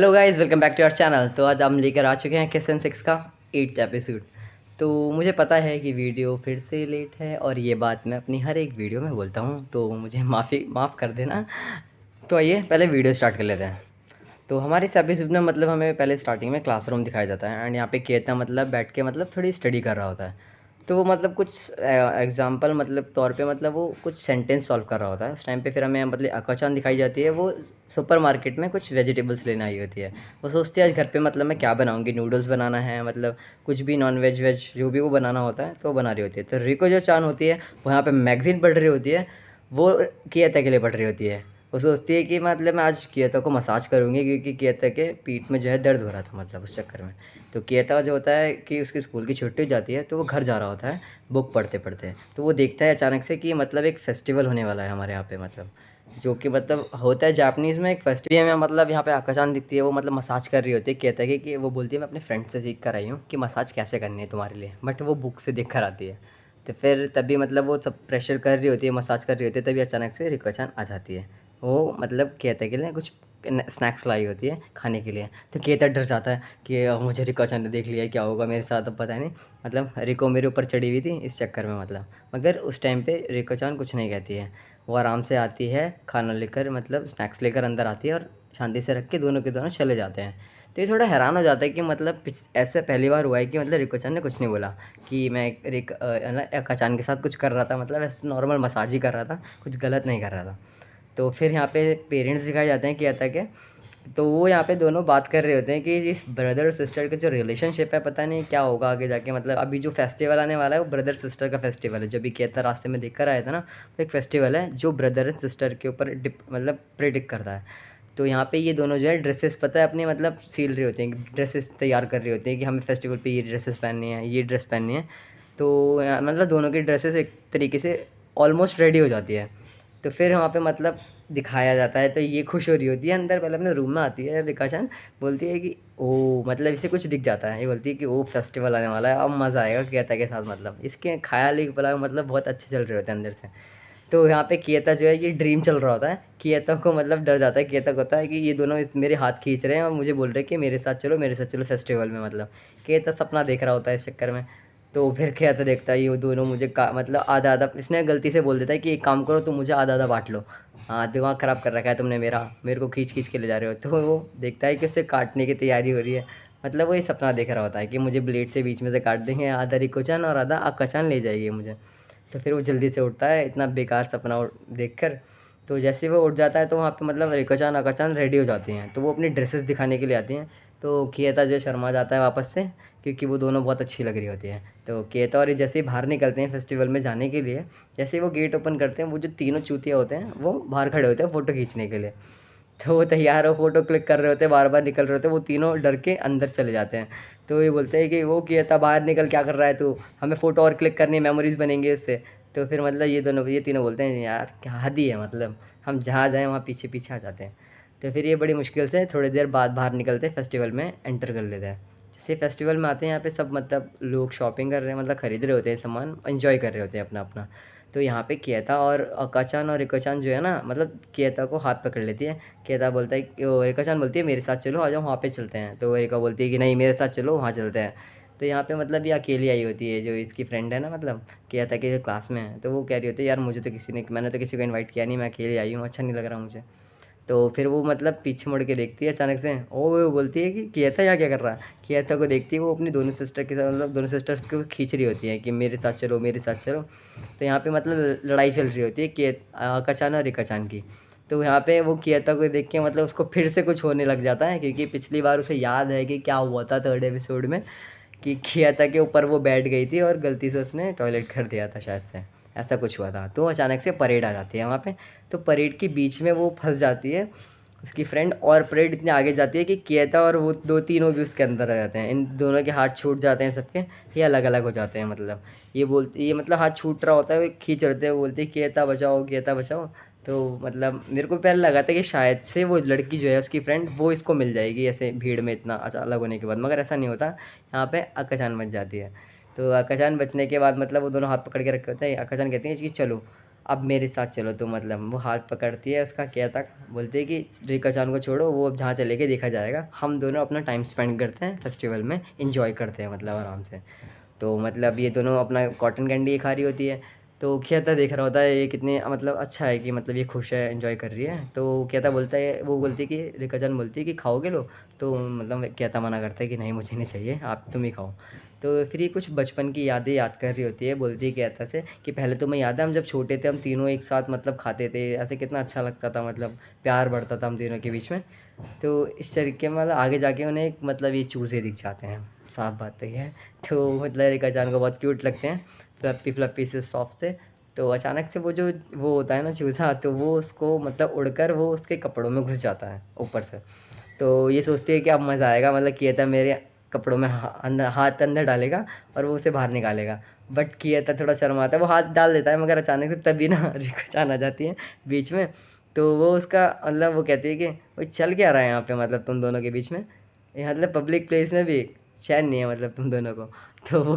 Hello guys, welcome back to our channel. तो आज हम लेकर आ चुके हैं किसन 6 का 8th एपिसोड। तो मुझे पता है कि वीडियो फिर से लेट है और ये बात मैं अपनी हर एक वीडियो में बोलता हूँ, तो मुझे माफ़ कर देना। तो आइए पहले वीडियो स्टार्ट कर लेते हैं। तो हमारे इस एपिसोड में मतलब हमें पहले स्टार्टिंग में क्लासरूम दिखाया जाता है एंड यहाँ पे केता मतलब बैठ के मतलब थोड़ी स्टडी कर रहा होता है। तो वो मतलब कुछ एग्जांपल मतलब तौर पे मतलब वो कुछ सेंटेंस सॉल्व कर रहा होता है। उस टाइम पे फिर हमें मतलब अकाचान दिखाई जाती है। वो सुपरमार्केट में कुछ वेजिटेबल्स लेने आई होती है। वो सोचती है आज घर पे मतलब मैं क्या बनाऊंगी, नूडल्स बनाना है, मतलब कुछ भी नॉन वेज वेज जो भी वो बनाना होता है तो वो बना रही होती है। तो रिको जो चान होती है वो यहाँ पे मैगज़ीन पढ़ रही होती है। वो किएता के लिए पढ़ रही होती है। वो सोचती है कि मतलब मैं आज किएता को मसाज करूँगी क्योंकि किएता के पीठ में जो है दर्द हो रहा था मतलब उस चक्कर में। तो किएता जो होता है कि उसकी स्कूल की छुट्टी हो जाती है तो वो घर जा रहा होता है बुक पढ़ते पढ़ते। तो वो देखता है अचानक से कि मतलब एक फेस्टिवल होने वाला है हमारे यहाँ पे, मतलब जो कि मतलब होता है जापानीज़ में एक फेस्टिवल में। मतलब यहाँ पे आकाशान दिखती है, वो मतलब मसाज कर रही होती है। कहता है कि वो बोलती है मैं अपने फ्रेंड से सीख कर आई हूँ कि मसाज कैसे करनी है तुम्हारे लिए, बट वो बुक से देख कर आती है। तो फिर तभी मतलब वो सब प्रेशर कर रही होती है, मसाज कर रही होती है, तभी अचानक से रिको-चान आ जाती है। वो मतलब कहता के लिए कुछ स्नैक्स लाई होती है खाने के लिए। तो केता डर जाता है कि मुझे रिको-चान ने देख लिया, क्या होगा मेरे साथ अब पता नहीं। मतलब रिको मेरे ऊपर चढ़ी हुई थी इस चक्कर में मतलब। मगर उस टाइम पे रिको-चान कुछ नहीं कहती है। वो आराम से आती है खाना लेकर, मतलब स्नैक्स लेकर अंदर आती है और शांति से रख के दोनों के दोनों चले जाते हैं। तो ये थोड़ा हैरान हो जाता है कि मतलब ऐसे पहली बार हुआ है कि मतलब रिको-चान ने कुछ नहीं बोला कि मैं है ना अकाचान के साथ कुछ कर रहा था, मतलब ऐसे नॉर्मल मसाज ही कर रहा था, कुछ गलत नहीं कर रहा था। तो फिर यहाँ पे पेरेंट्स दिखाए जाते हैं किएता के। तो वो यहाँ पे दोनों बात कर रहे होते हैं कि इस ब्रदर और सिस्टर का जो रिलेशनशिप है पता नहीं क्या होगा आगे जाके। मतलब अभी जो फेस्टिवल आने वाला है वो ब्रदर सिस्टर का फेस्टिवल है। जो भी किएता रास्ते में देख कर आया था ना, वो एक फेस्टिवल है जो ब्रदर एंड सिस्टर के ऊपर मतलब प्रेडिक्ट करता है। तो यहाँ पे ये दोनों जो है ड्रेसेस पता है अपनी मतलब सील रहे होते हैं, ड्रेसेस तैयार कर रहे होते हैं कि हमें फेस्टिवल पे ये ड्रेसेस पहननी है, ये ड्रेस पहननी है। तो मतलब दोनों की ड्रेसेस एक तरीके से ऑलमोस्ट रेडी हो जाती है। तो फिर वहाँ पे मतलब दिखाया जाता है। तो ये खुश हो रही होती है अंदर, पहले अपने रूम में आती है विकाशन, बोलती है कि ओ मतलब इसे कुछ दिख जाता है। ये बोलती है कि ओ फेस्टिवल आने वाला है, अब मज़ा आएगा किएता के साथ। मतलब इसके ख्याल ही पला मतलब बहुत अच्छे चल रहे होते हैं अंदर से। तो यहाँ पे किएता जो है ये ड्रीम चल रहा होता है। किएता को मतलब डर जाता है। किएता को होता है कि ये दोनों मेरे हाथ खींच रहे हैं और मुझे बोल रहे हैं कि मेरे साथ चलो, मेरे साथ चलो फेस्टिवल में। मतलब किएता सपना देख रहा होता है इस चक्कर में। तो फिर किएता देखता है ये दोनों मुझे मतलब आधा आधा, इसने गलती से बोल देता है कि एक काम करो तुम मुझे आधा आधा बांट लो। हाँ दिमाग ख़राब कर रखा है तुमने मेरा, मेरे को खींच खींच के ले जा रहे हो। तो वो देखता है कि उससे काटने की तैयारी हो रही है। मतलब वो ये सपना देख रहा होता है कि मुझे ब्लेड से बीच में से काट देंगे, आधा रिको-चान और आधा अक्का-चान ले जाएगी मुझे। तो फिर वो जल्दी से उठता है इतना बेकार सपना देख कर। तो जैसे ही वो उठ जाता है तो वहाँ पे मतलब रिको-चान अक्का-चान रेडी हो जाती हैं। तो वो अपनी ड्रेसेस दिखाने के लिए आती हैं। तो किएता जो शर्मा जाता है वापस से, क्योंकि वो दोनों बहुत अच्छी लग रही होती है। तो किएता और ये जैसे ही बाहर निकलते हैं फेस्टिवल में जाने के लिए, जैसे ही वो गेट ओपन करते हैं वो जो तीनों चूतिया होते हैं वो बाहर खड़े होते हैं फ़ोटो खींचने के लिए। तो वो तैयार हो फ़ोटो क्लिक कर रहे होते हैं, बार-बार निकल रहे होते हैं, वो तीनों डर के अंदर चले जाते हैं। तो ये बोलते हैं कि वो किएता बाहर निकल, क्या कर रहा है तू? हमें फ़ोटो और क्लिक करनी है, मेमोरीज़ बनेंगी उससे। तो फिर मतलब ये तीनों बोलते हैं यार क्या हद ही है, मतलब हम जहाँ जाएँ वहाँ पीछे-पीछे आ जाते हैं। तो फिर ये बड़ी मुश्किल से थोड़ी देर बाद बाहर निकलते हैं, फेस्टिवल में एंटर कर लेते हैं। जैसे फेस्टिवल में आते हैं यहाँ पे सब मतलब लोग शॉपिंग कर रहे हैं, मतलब खरीद रहे होते हैं सामान, एंजॉय कर रहे होते हैं अपना-अपना। तो यहाँ पे किएता और अक्का-चान और रिको-चान जो है ना, मतलब किएता को हाथ पकड़ लेती है। किएता बोलता है कि वो रिको-चान बोलती है मेरे साथ चलो, आ जाओ वहाँ पे चलते हैं। तो रिको बोलती है कि नहीं मेरे साथ चलो, वहाँ चलते हैं। तो यहाँ पे मतलब ये अकेली आई होती है, जो इसकी फ्रेंड है ना, मतलब किएता के जो क्लास में है। तो वो कह रही होती है यार मुझे तो मैंने तो किसी को इनवाइट किया नहीं, मैं अकेली आई हूँ, अच्छा नहीं लग रहा मुझे। तो फिर वो मतलब पीछे मुड़ के देखती है अचानक से, वो बोलती है कि किएता यहाँ क्या कर रहा है। किएता को देखती है, वो अपनी दोनों सिस्टर के साथ, मतलब दोनों सिस्टर्स को खींच रही होती है कि मेरे साथ चलो, मेरे साथ चलो। तो यहाँ पे मतलब लड़ाई चल रही होती है कि अक्का-चान और रिको-चान की। तो यहाँ पे वो किएता को देख के मतलब उसको फिर से कुछ होने लग जाता है, क्योंकि पिछली बार उसे याद है कि क्या हुआ था 3rd एपिसोड में, कि किएता के ऊपर वो बैठ गई थी और गलती से उसने टॉयलेट कर दिया था शायद से, ऐसा कुछ हुआ था। तो अचानक से परेड आ जाती है वहाँ पे। तो परेड के बीच में वो फंस जाती है उसकी फ्रेंड, और परेड इतनी आगे जाती है कि किएता और वो दो तीनों भी उसके अंदर आ जाते हैं। इन दोनों के हाथ छूट जाते हैं सबके, ये अलग अलग हो जाते हैं। मतलब ये मतलब हाथ छूट रहा होता है, वो खींच रहे होते हैं, वो बोलती है किएता बचाओ, किएता बचाओ। तो मतलब मेरे को पहले लगा था कि शायद से वो लड़की जो है उसकी फ्रेंड वो इसको मिल जाएगी ऐसे भीड़ में इतना अच्छा अलग होने के बाद, मगर ऐसा नहीं होता। यहाँ पे अक्का-चान बच जाती है। तो अक्का-चान बचने के बाद मतलब वो दोनों हाथ पकड़ के रखे होते हैं। अक्का-चान कहती है कि चलो। अब मेरे साथ चलो। तो मतलब वो हाथ पकड़ती है उसका, क्या था, बोलती है कि रिका-चान को छोड़ो, वो अब जहाँ चलेगी देखा जाएगा, हम दोनों अपना टाइम स्पेंड करते हैं फेस्टिवल में, एंजॉय करते हैं मतलब आराम से। तो मतलब ये दोनों अपना कॉटन कैंडी खा रही होती है। तो कहता देख रहा होता है ये कितने मतलब अच्छा है कि मतलब ये खुश है, एंजॉय कर रही है। तो कहता बोलता है, वो बोलती है कि रिका-चान बोलती है कि खाओगे लो। तो मतलब कहता मना करता है कि नहीं मुझे नहीं चाहिए, आप तुम ही खाओ। तो फिर ये कुछ बचपन की यादें याद कर रही होती है, बोलती है कहता से कि पहले तुम्हें याद है हम जब छोटे थे हम तीनों एक साथ मतलब खाते थे, ऐसे कितना अच्छा लगता था, मतलब प्यार बढ़ता था हम तीनों के बीच में। तो इस तरीके में मतलब आगे जाके उन्हें एक मतलब ये चूज़े दिख जाते हैं, साफ बात तो ये है। तो मतलब रिका-चान को बहुत क्यूट लगते हैं, फ्लफ़ी फ्लफ़ी से सॉफ्ट से। तो अचानक से वो होता है ना चूज़ा, तो वो उसको मतलब उड़कर वो उसके कपड़ों में घुस जाता है ऊपर से। तो ये सोचती है कि अब मज़ा आएगा, मतलब किएता मेरे कपड़ों में अंदर हाथ अंदर डालेगा और वो उसे बाहर निकालेगा। बट किएता थोड़ा शर्माता है, वो हाथ डाल देता है मगर अचानक से तभी ना रिका-चान आ जाती है बीच में। तो वो उसका मतलब वो कहती है कि वो चल क्या रहा है यहाँ पे, मतलब तुम दोनों के बीच में, ये मतलब पब्लिक प्लेस में भी चैन नहीं है मतलब तुम दोनों को। तो वो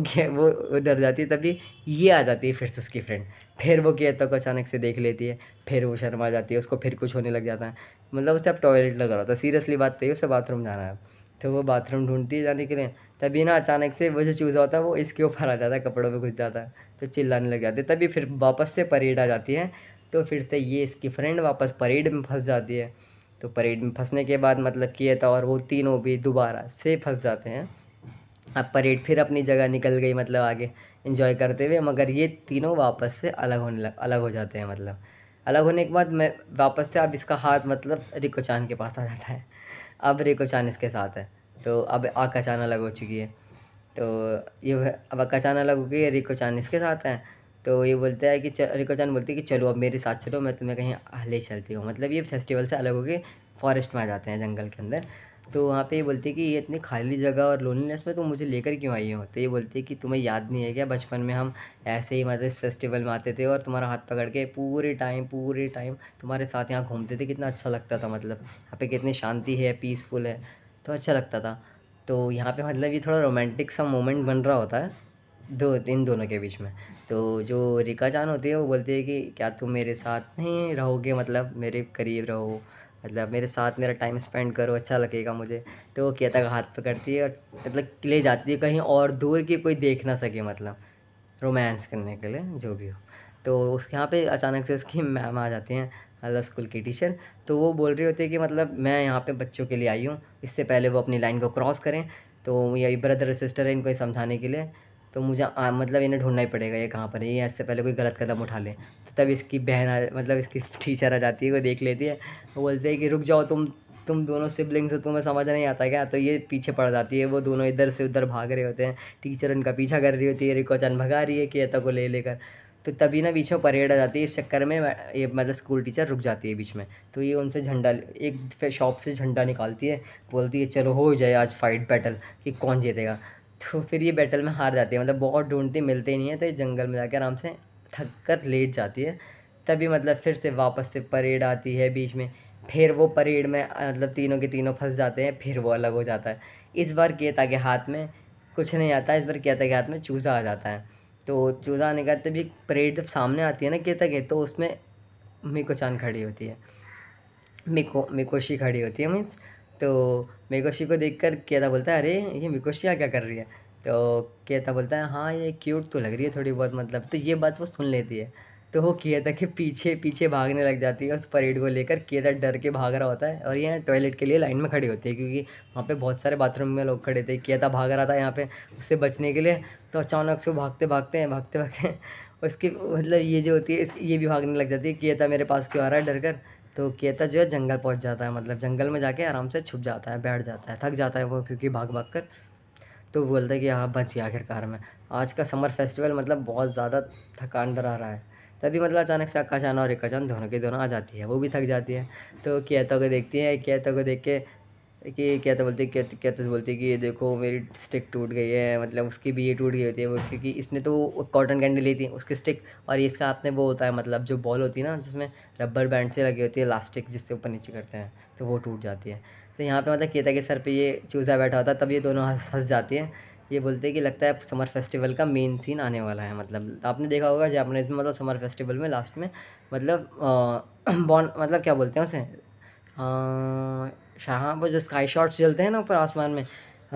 डर जाती है, तभी ये आ जाती है फिर से उसकी फ्रेंड। फिर वो किएता को अचानक से देख लेती है, फिर वो शर्मा जाती है, उसको फिर कुछ होने लग जाता है, मतलब उसे अब टॉयलेट लग रहा था, सीरियसली बात तो ये, उसे बाथरूम जाना है। तो वो बाथरूम ढूँढती है जाने के लिए, तभी ना अचानक से वो जो चूज़ा होता है वो इसके ऊपर आ जाता है, कपड़ों में घुस जाता है। तो चिल्लाने लग जाती है, तभी फिर वापस से परेड आ जाती है। तो फिर से ये इसकी फ्रेंड वापस परेड में फँस जाती है। तो परेड में फँसने के बाद मतलब किएता और वो तीनों भी दोबारा से फँस जाते हैं। अब परेड फिर अपनी जगह निकल गई मतलब आगे एंजॉय करते हुए, मगर ये तीनों वापस से अलग हो जाते हैं। मतलब अलग होने के बाद मैं वापस से, अब इसका हाथ मतलब रिको-चान के पास आ जाता है। अब रिको-चान इसके साथ है, तो अब आका-चान अलग हो चुकी है। तो अब आका-चान अलग हो गई है, रिको-चान इसके साथ है। तो ये बोलता है कि रिको-चान बोलती है कि चलो अब मेरे साथ चलो, मैं तुम्हें कहीं ले चलती हूँ। मतलब ये फेस्टिवल से अलग हो के फॉरेस्ट में आ जाते हैं, जंगल के अंदर। तो वहाँ पे ये बोलती है कि ये इतनी खाली जगह और लोनलीनेस में तुम मुझे लेकर क्यों आई हो? तो ये बोलती है कि तुम्हें याद नहीं है क्या, बचपन में हम ऐसे ही मतलब इस फेस्टिवल में आते थे और तुम्हारा हाथ पकड़ के पूरे टाइम तुम्हारे साथ यहाँ घूमते थे, कितना अच्छा लगता था, मतलब यहाँ पे कितनी शांति है, पीसफुल है, तो अच्छा लगता था। तो यहाँ पे मतलब ये थोड़ा रोमांटिक सा मोमेंट बन रहा होता है इन दोनों के बीच में। तो जो रिका-चान होती है वो बोलती है कि क्या तुम मेरे साथ नहीं रहोगे, मतलब मेरे करीब रहो, मतलब मेरे साथ मेरा टाइम स्पेंड करो, अच्छा लगेगा मुझे। तो वो किएता का हाथ पकड़ती है और मतलब ले जाती है कहीं और दूर कि कोई देख ना सके, मतलब रोमांस करने के लिए जो भी हो। तो उसके यहाँ पे अचानक से उसकी मैम आ जाती हैं, मतलब स्कूल की टीचर। तो वो बोल रही होती है कि मतलब मैं यहाँ पे बच्चों के लिए आई हूँ, इससे पहले वो अपनी लाइन को क्रॉस करें। तो ये ब्रदर सिस्टर है, इनको ये समझाने के लिए। तो मुझे मतलब इन्हें ढूंढना ही पड़ेगा ये कहाँ पर है, ये इससे पहले कोई गलत कदम उठा ले। तो तब इसकी बहन मतलब इसकी टीचर आ जाती है, वो देख लेती है। वो बोलते हैं कि रुक जाओ, तुम दोनों सिबलिंग्स हो, तुम्हें समझ नहीं आता क्या? तो ये पीछे पड़ जाती है, वो दोनों इधर से उधर भाग रहे होते हैं, टीचर उनका पीछा कर रही होती है, रिको-चान भगा रही है किएता को ले लेकर। तो तभी ना बीच में परेड आ जाती है, इस चक्कर में ये मतलब स्कूल टीचर रुक जाती है बीच में। तो ये उनसे झंडा, एक शॉप से झंडा निकालती है, बोलती है चलो हो जाए आज फाइट बैटल कि कौन जीतेगा। तो फिर ये बैटल में हार जाती है, मतलब बहुत ढूंढती मिलते ही नहीं है, तो ये जंगल में जाकर आराम से थक कर लेट जाती है। तभी मतलब फिर से वापस से परेड आती है बीच में। फिर वो परेड में मतलब तीनों के तीनों फंस जाते हैं, फिर वो अलग हो जाता है। इस बार केता के हाथ में कुछ नहीं आता, इस बार केता के हाथ में चूज़ा आ जाता है। तो चूज़ा आने के बाद तभी परेड जब सामने आती है ना केता के, तो उसमें मिको-चान खड़ी होती है, मिकोशी खड़ी होती है मीन्स। तो मिकोशी को देखकर केता बोलता है, अरे ये मिकोशी यहाँ क्या कर रही है? तो केता बोलता है, हाँ ये क्यूट तो लग रही है थोड़ी बहुत, मतलब। तो ये बात वो सुन लेती है। तो वो केता के पीछे पीछे भागने लग जाती है उस परेड को लेकर। केता डर के भाग रहा होता है और ये टॉयलेट के लिए लाइन में खड़ी होती है, क्योंकि वहाँ पे बहुत सारे बाथरूम में लोग खड़े थे। केता भाग रहा था यहाँ पे उससे बचने के लिए। तो अचानक से वो भागते भागते उसकी मतलब ये जो होती है ये भी भागने लग जाती है, केता मेरे पास क्यों आ रहा है डर कर। तो केता जो है जंगल पहुंच जाता है, मतलब जंगल में जाके आराम से छुप जाता है, बैठ जाता है, थक जाता है वो क्योंकि भाग भाग कर। तो वो बोलता है कि हाँ बच गया आखिरकार में। आज का समर फेस्टिवल मतलब बहुत ज़्यादा थकान भरा रहा है। तभी मतलब अचानक से अक्का-चान और रिका-चान दोनों की दोनों आ जाती है, वो भी थक जाती है। तो केता को देखती है, केता को देख के कि केता बोलती है, केता से बोलती है कि ये देखो मेरी स्टिक टूट गई है, मतलब उसकी भी ये टूट गई होती है वो, क्योंकि इसने तो कॉटन कैंडी ली थी उसकी स्टिक, और ये इसका हाथ में वो होता है मतलब जो बॉल होती है ना जिसमें रबर बैंड से लगी होती है इलास्टिक, जिससे ऊपर नीचे करते हैं, तो वो टूट जाती है। तो यहाँ पे मतलब केता के सर पे ये चूज़ा बैठा होता है, तब ये दोनों हंस हंस जाती है ये बोलते हैं कि लगता है समर फेस्टिवल का मेन सीन आने वाला है। मतलब आपने देखा होगा जापानीज़ में, मतलब समर फेस्टिवल में लास्ट में मतलब बॉन मतलब क्या बोलते हैं उसे, शाह वो जो स्काई शॉट्स जलते हैं ना ऊपर आसमान में,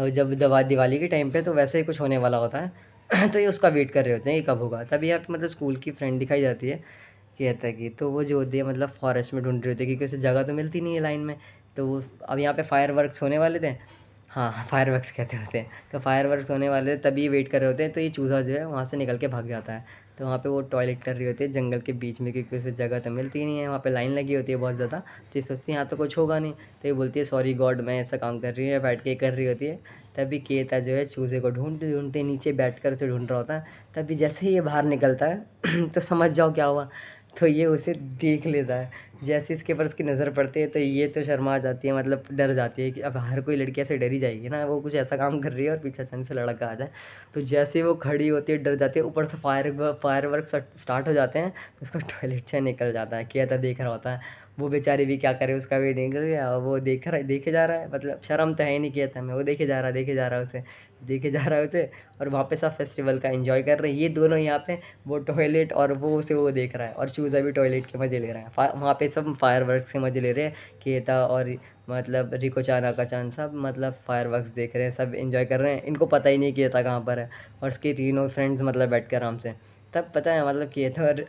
जब दिवाली के टाइम पे, तो वैसे ही कुछ होने वाला होता है। तो ये उसका वेट कर रहे होते हैं ये कब होगा। तभी यहाँ पे मतलब स्कूल की फ्रेंड दिखाई जाती है कहता है कि, तो वो जो होती है मतलब फॉरेस्ट में ढूंढ रही होती है क्योंकि उसे जगह तो मिलती नहीं है लाइन में। तो वो अब यहाँ पे फायर वर्क्स होने वाले थे। हाँ, फायर वर्क्स कहते हैं उसे। तो फायर वर्क्स होने वाले थे तभी वेट कर रहे होते हैं, तो ये चूज़ा जो है वहाँ से निकल के भाग जाता है। तो वहाँ पे वो टॉयलेट कर रही होती है जंगल के बीच में, क्योंकि उसे जगह तो मिलती ही नहीं है, वहाँ पे लाइन लगी होती है बहुत ज़्यादा। तो ये सोचती है यहाँ तो कुछ होगा नहीं। तो ये बोलती है सॉरी गॉड, मैं ऐसा काम कर रही हूँ, या बैठ के कर रही होती है। तभी केता जो है चूज़े को ढूंढते ढूंढते नीचे बैठ कर उसे ढूंढ रहा होता है। तभी जैसे ही ये बाहर निकलता है तो समझ जाओ क्या हुआ। तो ये उसे देख लेता है। जैसे इसके ऊपर उसकी नज़र पड़ती है तो ये तो शर्मा जाती है, मतलब डर जाती है कि अब हर कोई लड़की ऐसे डर ही जाएगी ना, वो कुछ ऐसा काम कर रही है और पीछे अचानक से लड़का आ जाए। तो जैसे ही वो खड़ी होती है डर जाती है, ऊपर से फायर वर्क स्टार्ट हो जाते हैं, तो उसका टॉयलेट से निकल जाता है। किया था देख रहा होता है, वो बेचारी भी क्या करे, उसका भी निकल गया, वो देखे जा रहा है, मतलब शर्म तो है ही नहीं किया था मैं, वो देखे जा रहा है उसे, देखे जा रहा है उसे। और वहाँ पे सब फेस्टिवल का एंजॉय कर रहे हैं ये दोनों यहाँ पे, वो टॉयलेट और वो उसे वो देख रहा है, और चूज़ा भी टॉयलेट के मज़े ले रहा है। वहाँ पे सब फायरवर्क्स के मज़े ले रहे हैं। केता और मतलब रिको चान आका चान सब मतलब फायरवर्क्स देख रहे हैं, सब एंजॉय कर रहे हैं। इनको पता ही नहीं केता कहाँ पर है, और उसके तीनों फ्रेंड्स मतलब बैठ के आराम से। तब पता है मतलब केता और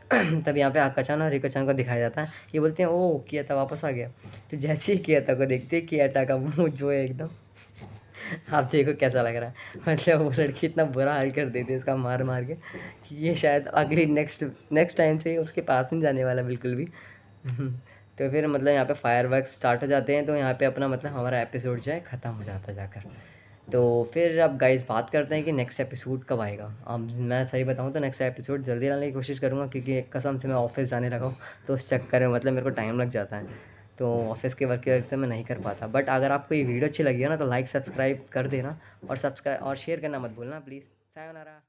तब यहाँ पे आका चान और रिको चान को दिखाया जाता है। ये बोलते हैं ओ केता वापस आ गया। तो जैसे ही केता को देखते हैं, केता का मुँह जो है एकदम आप देखो कैसा लग रहा है। मतलब वो लड़की इतना बुरा हाल कर देती है इसका मार मार के कि ये शायद अगली नेक्स्ट नेक्स्ट टाइम से उसके पास नहीं जाने वाला बिल्कुल भी। तो फिर मतलब यहाँ पे फायरवर्क्स स्टार्ट हो जाते हैं, तो यहाँ पे अपना मतलब हमारा एपिसोड जो है ख़त्म हो जाता है जाकर। तो फिर अब गाइस बात करते हैं कि नेक्स्ट एपिसोड कब आएगा। अब मैं सही बताऊँ तो नेक्स्ट एपिसोड जल्दी लाने की कोशिश करूँगा, क्योंकि कसम से मैं ऑफिस जाने लगा हूँ, तो उस चक्कर में मतलब मेरे को टाइम लग जाता है। तो ऑफिस के वर्क की वजह से मैं नहीं कर पाता। बट अगर आपको ये वीडियो अच्छी लगी है ना, तो लाइक सब्सक्राइब कर देना, और सब्सक्राइब और शेयर करना मत भूलना प्लीज़। सायोनारा।